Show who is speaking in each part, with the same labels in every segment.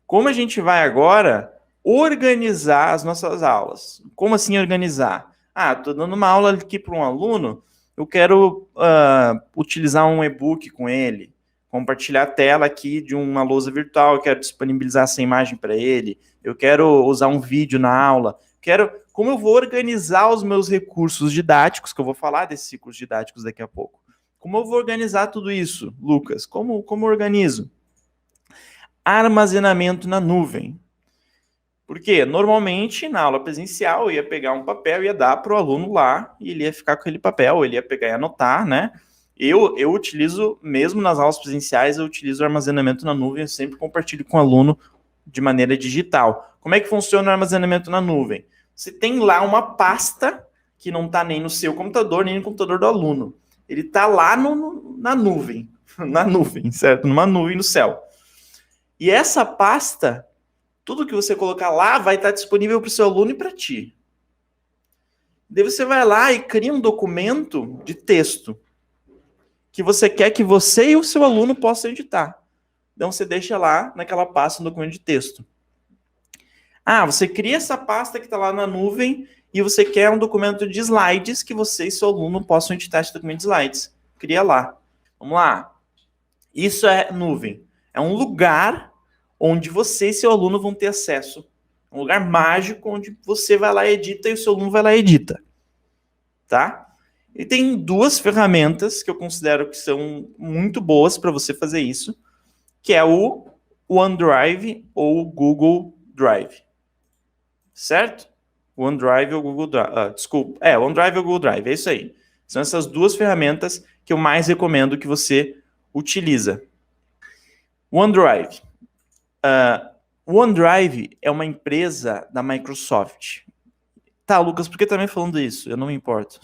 Speaker 1: Como a gente vai agora organizar as nossas aulas? Como assim organizar? Ah, estou dando uma aula aqui para um aluno, eu quero utilizar um e-book com ele, compartilhar a tela aqui de uma lousa virtual, eu quero disponibilizar essa imagem para ele, eu quero usar um vídeo na aula, como eu vou organizar os meus recursos didáticos, que eu vou falar desses recursos didáticos daqui a pouco. Como eu vou organizar tudo isso, Lucas? Como eu organizo? Armazenamento na nuvem. Porque normalmente na aula presencial eu ia pegar um papel e ia dar para o aluno lá e ele ia ficar com aquele papel, ele ia pegar e anotar, né? Eu utilizo, mesmo nas aulas presenciais, eu utilizo o armazenamento na nuvem, eu sempre compartilho com o aluno de maneira digital. Como é que funciona o armazenamento na nuvem? Você tem lá uma pasta que não está nem no seu computador, nem no computador do aluno. Ele está lá na nuvem, na nuvem, certo? Numa nuvem no céu. E essa pasta, tudo que você colocar lá vai estar disponível para o seu aluno e para ti. Daí você vai lá e cria um documento de texto que você quer que você e o seu aluno possam editar. Então você deixa lá naquela pasta um documento de texto. Ah, você cria essa pasta que está lá na nuvem e você quer um documento de slides que você e seu aluno possam editar esse documento de slides. Cria lá. Vamos lá. Isso é nuvem. É um lugar onde você e seu aluno vão ter acesso. Um lugar mágico onde você vai lá e edita e o seu aluno vai lá e edita. Tá? E tem duas ferramentas que eu considero que são muito boas para você fazer isso, que é o OneDrive ou o Google Drive. Certo? OneDrive ou Google Drive. Desculpa. OneDrive ou Google Drive. É isso aí. São essas duas ferramentas que eu mais recomendo que você utiliza. OneDrive. OneDrive é uma empresa da Microsoft. Tá, Lucas, por que tá me falando isso? Eu não me importo.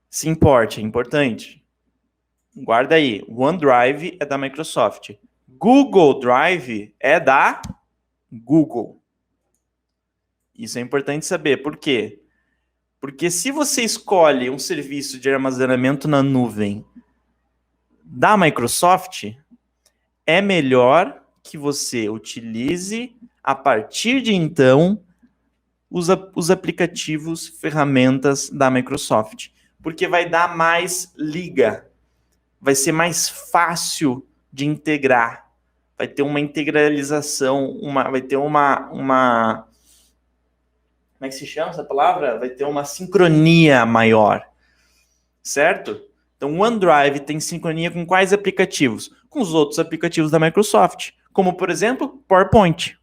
Speaker 1: Se importe, é importante. Guarda aí. OneDrive é da Microsoft. Google Drive é da Google. Isso é importante saber. Por quê? Porque se você escolhe um serviço de armazenamento na nuvem da Microsoft, é melhor que você utilize, a partir de então, os aplicativos, ferramentas da Microsoft. Porque vai dar mais liga. Vai ser mais fácil de integrar. Vai ter uma integralização, vai ter uma... Como é que se chama essa palavra? Vai ter uma sincronia maior. Certo? Então, o OneDrive tem sincronia com quais aplicativos? Com os outros aplicativos da Microsoft. Como, por exemplo, PowerPoint.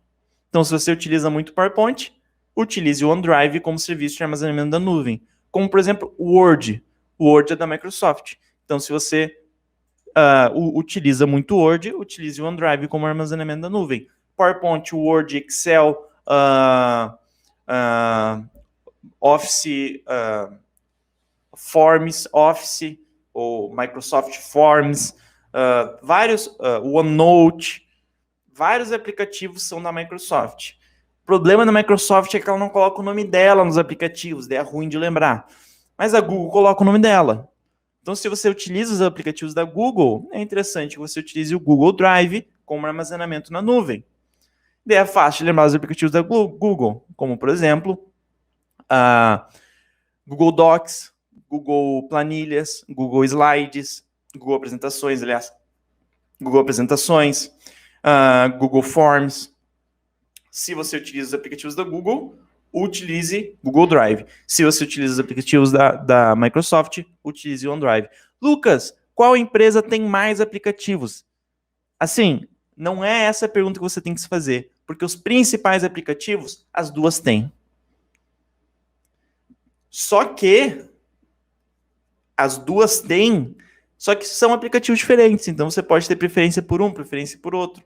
Speaker 1: Então, se você utiliza muito PowerPoint, utilize o OneDrive como serviço de armazenamento da nuvem. Como, por exemplo, o Word. O Word é da Microsoft. Então, se você utiliza muito o Word, utilize o OneDrive como armazenamento da nuvem. PowerPoint, Word, Excel, Office, Forms, Office, ou Microsoft Forms, OneNote, vários aplicativos são da Microsoft. O problema da Microsoft é que ela não coloca o nome dela nos aplicativos, daí é ruim de lembrar. Mas a Google coloca o nome dela. Então, se você utiliza os aplicativos da Google, é interessante que você utilize o Google Drive como armazenamento na nuvem. Daí é fácil de lembrar os aplicativos da Google, como, por exemplo, Google Docs, Google Planilhas, Google Slides, Google Apresentações, Google Forms. Se você utiliza os aplicativos da Google, utilize Google Drive. Se você utiliza os aplicativos da Microsoft, utilize o OneDrive. Lucas, qual empresa tem mais aplicativos? Assim, não é essa a pergunta que você tem que se fazer, porque os principais aplicativos, as duas têm. Só que as duas têm, só que são aplicativos diferentes, então você pode ter preferência por um, preferência por outro.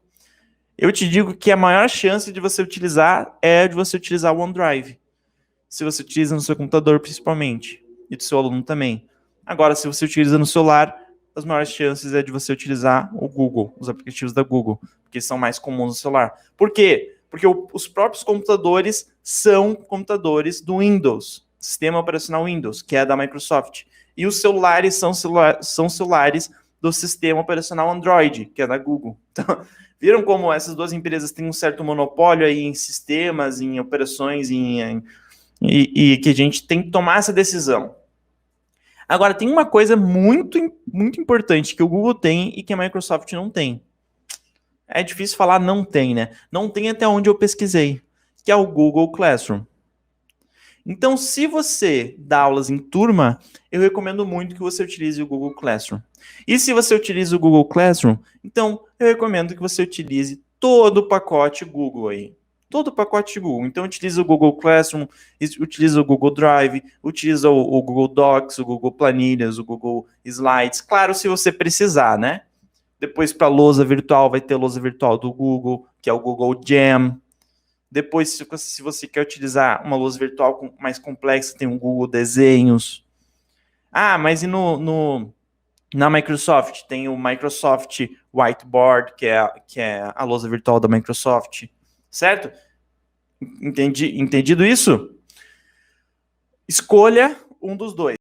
Speaker 1: Eu te digo que a maior chance de você utilizar é de você utilizar o OneDrive. Se você utiliza no seu computador, principalmente, e do seu aluno também. Agora, se você utiliza no celular, as maiores chances é de você utilizar o Google, os aplicativos da Google, porque são mais comuns no celular. Por quê? Porque os próprios computadores são computadores do Windows, sistema operacional Windows, que é da Microsoft. E os celulares são celulares do sistema operacional Android, que é da Google. Viram como essas duas empresas têm um certo monopólio aí em sistemas, em operações, e que a gente tem que tomar essa decisão. Agora, tem uma coisa muito, muito importante que o Google tem e que a Microsoft não tem. É difícil falar não tem, né? Não tem até onde eu pesquisei, que é o Google Classroom. Então, se você dá aulas em turma, eu recomendo muito que você utilize o Google Classroom. E se você utiliza o Google Classroom, então eu recomendo que você utilize todo o pacote Google aí. Todo o pacote Google. Então, utiliza o Google Classroom, utiliza o Google Drive, utiliza o Google Docs, o Google Planilhas, o Google Slides. Claro, se você precisar, né? Depois, para lousa virtual, vai ter a lousa virtual do Google, que é o Google Jam. Depois, se você quer utilizar uma lousa virtual mais complexa, tem o Google Desenhos. Ah, mas e na Microsoft? Tem o Microsoft Whiteboard, que é a lousa virtual da Microsoft. Certo? Entendido isso? Escolha um dos dois.